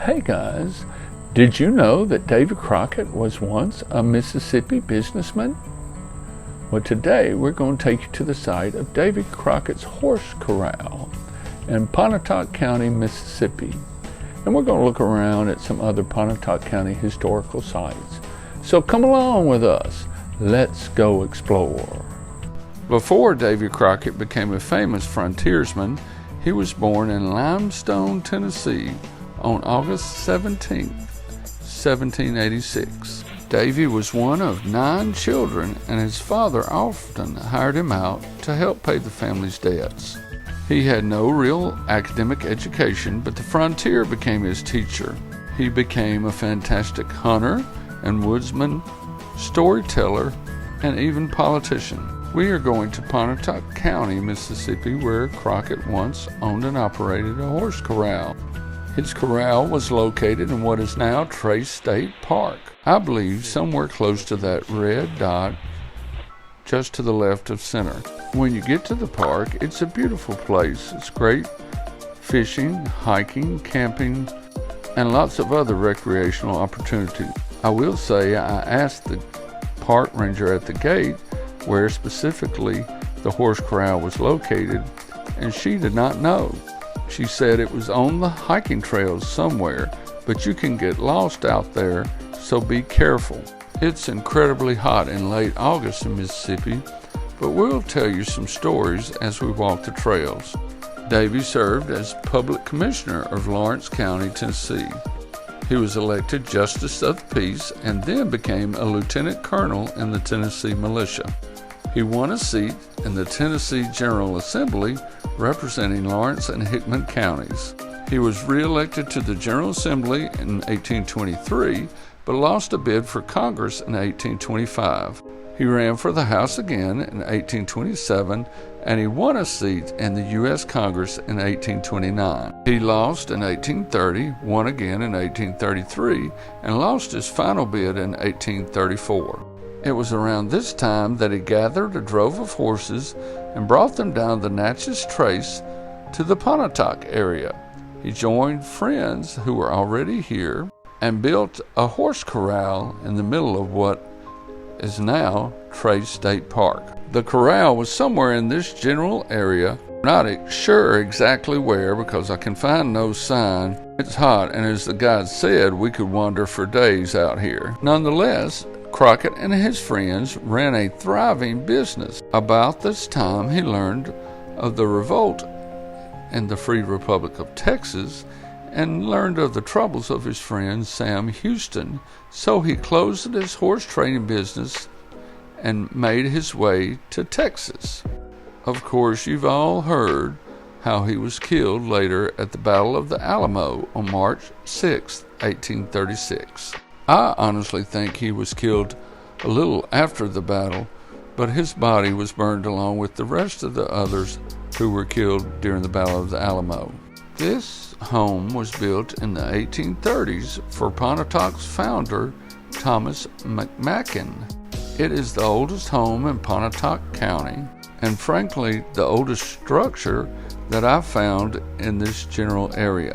Hey guys, did you know that Davey Crockett was once a Mississippi businessman? Well, today we're going to take you to the site of Davey Crockett's Horse Corral in Pontotoc County, Mississippi. And we're going to look around at some other Pontotoc County historical sites. So come along with us. Let's go explore. Before Davey Crockett became a famous frontiersman, he was born in Limestone, Tennessee on August 17, 1786. Davey was one of 9 children, and his father often hired him out to help pay the family's debts. He had no real academic education, but the frontier became his teacher. He became a fantastic hunter and woodsman, storyteller, and even politician. We are going to Pontotoc County, Mississippi, where Crockett once owned and operated a horse corral. His corral was located in what is now Trace State Park. I believe somewhere close to that red dot just to the left of center. When you get to the park, it's a beautiful place. It's great fishing, hiking, camping, and lots of other recreational opportunities. I will say I asked the park ranger at the gate where specifically the horse corral was located, and she did not know. She said it was on the hiking trails somewhere, but you can get lost out there, so be careful. It's incredibly hot in late August in Mississippi, but we'll tell you some stories as we walk the trails. Davey served as public commissioner of Lawrence County, Tennessee. He was elected Justice of the Peace and then became a lieutenant colonel in the Tennessee militia. He won a seat in the Tennessee General Assembly representing Lawrence and Hickman counties. He was re-elected to the General Assembly in 1823, but lost a bid for Congress in 1825. He ran for the House again in 1827, and he won a seat in the U.S. Congress in 1829. He lost in 1830, won again in 1833, and lost his final bid in 1834. It was around this time that he gathered a drove of horses and brought them down the Natchez Trace to the Pontotoc area. He joined friends who were already here and built a horse corral in the middle of what is now Trace State Park. The corral was somewhere in this general area. Not sure exactly where because I can find no sign. It's hot, and as the guide said, we could wander for days out here. Nonetheless, Crockett and his friends ran a thriving business. About this time, he learned of the revolt in the Free Republic of Texas and learned of the troubles of his friend Sam Houston, so he closed his horse trading business and made his way to Texas. Of course, you've all heard how he was killed later at the Battle of the Alamo on March 6, 1836. I honestly think he was killed a little after the battle, but his body was burned along with the rest of the others who were killed during the Battle of the Alamo. This home was built in the 1830s for Pontotoc's founder, Thomas McMakin. It is the oldest home in Pontotoc County, and frankly, the oldest structure that I've found in this general area.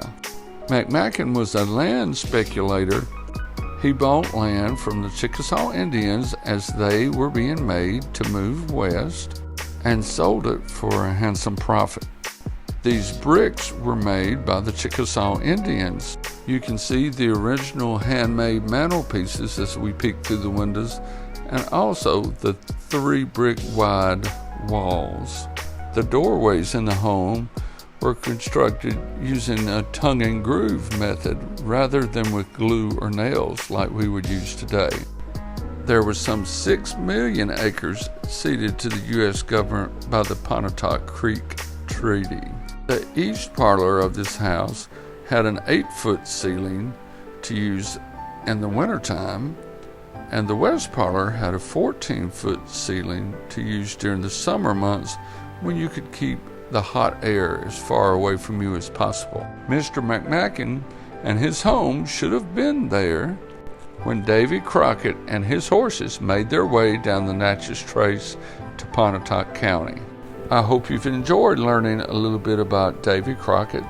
McMakin was a land speculator. He bought land from the Chickasaw Indians as they were being made to move west and sold it for a handsome profit. These bricks were made by the Chickasaw Indians. You can see the original handmade mantelpieces as we peek through the windows, and also the 3 brick wide walls. The doorways in the home were constructed using a tongue and groove method rather than with glue or nails like we would use today. There were some 6 million acres ceded to the U.S. government by the Pontotoc Creek Treaty. The east parlor of this house had an 8-foot ceiling to use in the wintertime, and the west parlor had a 14-foot ceiling to use during the summer months when you could keep the hot air as far away from you as possible. Mr. McMakin and his home should have been there when Davey Crockett and his horses made their way down the Natchez Trace to Pontotoc County. I hope you've enjoyed learning a little bit about Davey Crockett,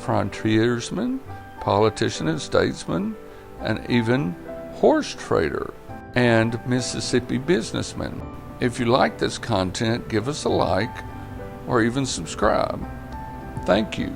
frontiersman, politician and statesman, and even horse trader and Mississippi businessman. If you like this content, give us a like or even subscribe. Thank you.